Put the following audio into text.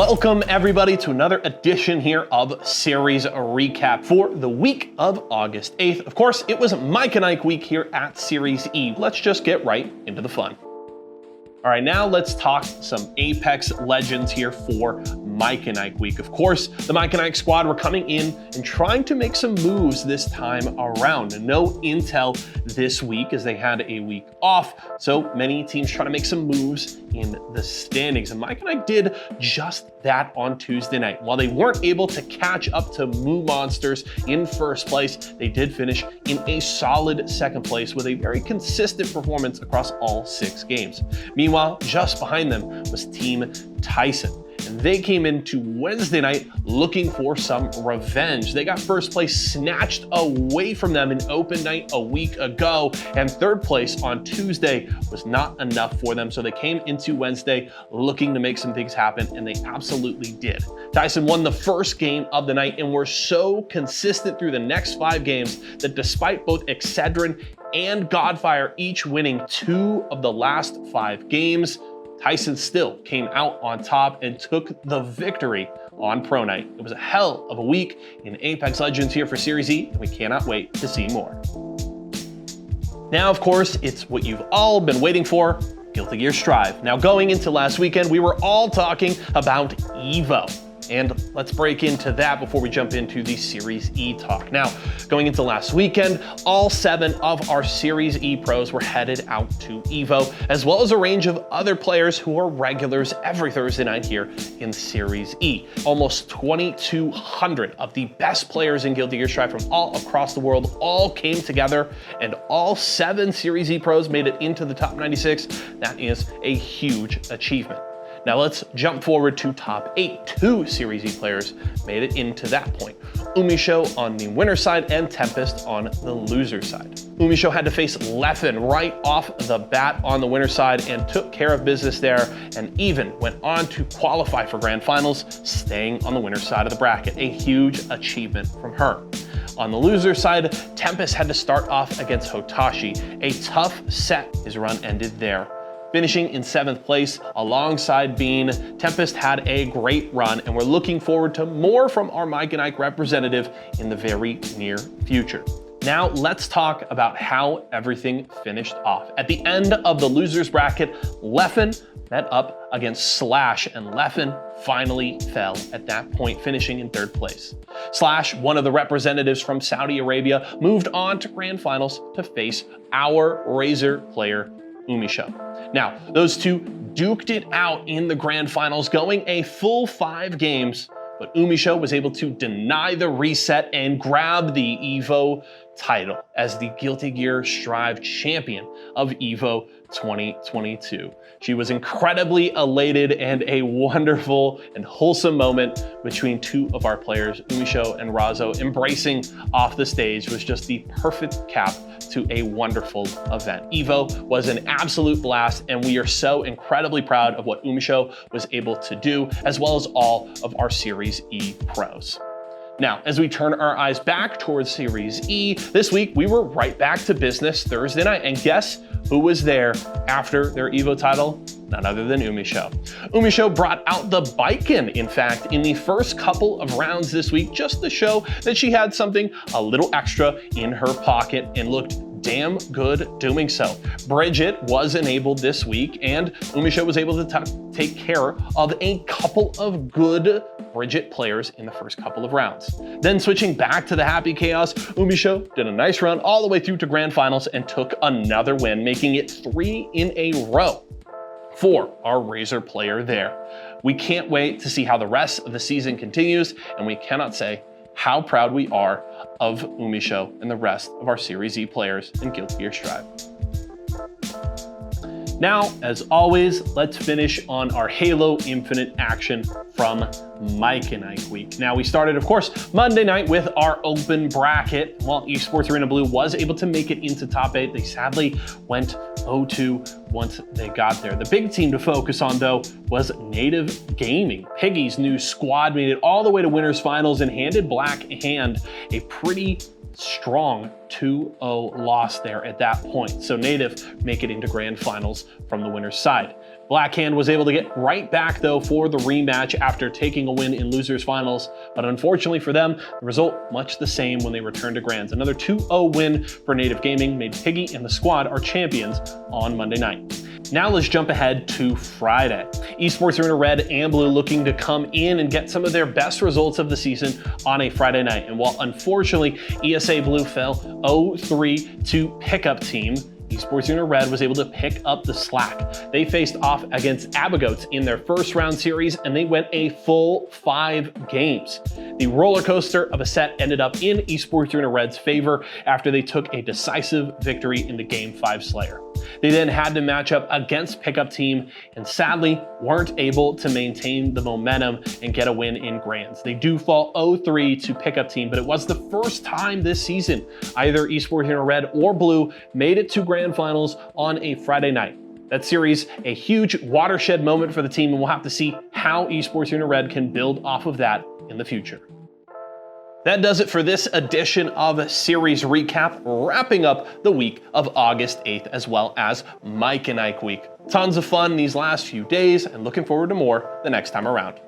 Welcome everybody to another edition here of Series Recap for the week of August 8th. Of course, it was Mike and Ike week here at Series E. Let's just get right into the fun. All right, now let's talk some Apex Legends here for Mike and Ike week. Of course, the Mike and Ike squad were coming in and trying to make some moves this time around. No intel this week as they had a week off, so many teams trying to make some moves in the standings. And Mike and Ike did just that on Tuesday night. While they weren't able to catch up to Moo Monsters in first place, they did finish in a solid second place with a very consistent performance across all 6 games. Meanwhile, just behind them was Team Tyson. And they came into Wednesday night looking for some revenge. They got first place snatched away from them in open night a week ago, and third place on Tuesday was not enough for them. So they came into Wednesday looking to make some things happen, and they absolutely did. Tyson won the first game of the night and were so consistent through the next 5 games that despite both Excedrin and Godfire each winning 2 of the last 5 games, Tyson still came out on top and took the victory on Pro Night. It was a hell of a week in Apex Legends here for Series E, and we cannot wait to see more. Now, of course, it's what you've all been waiting for, Guilty Gear Strive. Now, going into last weekend, we were all talking about EVO. And let's break into that before we jump into the Series E talk. Now, going into last weekend, all 7 of our Series E pros were headed out to EVO, as well as a range of other players who are regulars every Thursday night here in Series E. Almost 2,200 of the best players in Guilty Gear Strive from all across the world all came together, and all 7 Series E pros made it into the top 96. That is a huge achievement. Now let's jump forward to top 8. 2 Series E players made it into that point. Umisho on the winner side and Tempest on the loser side. Umisho had to face Leffen right off the bat on the winner side and took care of business there, and even went on to qualify for grand finals, staying on the winner side of the bracket. A huge achievement from her. On the loser side, Tempest had to start off against Hotashi. A tough set, his run ended there. Finishing in 7th place alongside Bean, Tempest had a great run, and we're looking forward to more from our Mike and Ike representative in the very near future. Now let's talk about how everything finished off. At the end of the losers bracket, Leffen met up against Slash, and Leffen finally fell at that point, finishing in 3rd place. Slash, one of the representatives from Saudi Arabia, moved on to grand finals to face our Razor player, Umisho. Now, those two duked it out in the grand finals, going a full 5 games, but Umisho was able to deny the reset and grab the EVO title as the Guilty Gear Strive champion of EVO 2022. She was incredibly elated, and a wonderful and wholesome moment between 2 of our players, Umisho and Razo, embracing off the stage was just the perfect cap to a wonderful event. EVO was an absolute blast, and we are so incredibly proud of what Umisho was able to do, as well as all of our Series E pros. Now, as we turn our eyes back towards Series E, this week we were right back to business Thursday night, and guess who was there after their EVO title? None other than Umisho. Umisho brought out the Biken, in fact, in the first couple of rounds this week, just to show that she had something a little extra in her pocket, and looked damn good doing so. Bridget was enabled this week, and Umisho was able to take care of a couple of good Bridget players in the first couple of rounds. Then switching back to the Happy Chaos, Umisho did a nice run all the way through to grand finals and took another win, making it 3 in a row for our Razor player there. We can't wait to see how the rest of the season continues, and we cannot say how proud we are of Umisho and the rest of our Series E players in Guilty Gear Strive. Now, as always, let's finish on our Halo Infinite action from Mike and Ike week. Now, we started, of course, Monday night with our open bracket. While Esports Arena Blue was able to make it into top 8, they sadly went 0-2 once they got there. The big team to focus on, though, was Native Gaming. Piggy's new squad made it all the way to winners finals and handed Black Hand a pretty strong 2-0 loss there at that point. So Native make it into grand finals from the winner's side. Blackhand was able to get right back though for the rematch after taking a win in losers finals, but unfortunately for them, the result much the same when they returned to grands. Another 2-0 win for Native Gaming made Piggy and the squad our champions on Monday night. Now let's jump ahead to Friday. Esports Arena Red and Blue looking to come in and get some of their best results of the season on a Friday night. And while unfortunately ESA Blue fell 0-3 to Pickup Team, Esports Arena Red was able to pick up the slack. They faced off against Abigoats in their first round series and they went a full 5 games. The roller coaster of a set ended up in Esports Arena Red's favor after they took a decisive victory in the Game 5 Slayer. They then had to match up against Pickup Team and sadly weren't able to maintain the momentum and get a win in grands. They do fall 0-3 to Pickup Team, but it was the first time this season either Esports Arena Red or Blue made it to grand finals on a Friday night. That series, a huge watershed moment for the team, and we'll have to see how Esports Arena Red can build off of that in the future. That does it for this edition of Series Recap, wrapping up the week of August 8th as well as Mike and Ike week. Tons of fun these last few days and looking forward to more the next time around.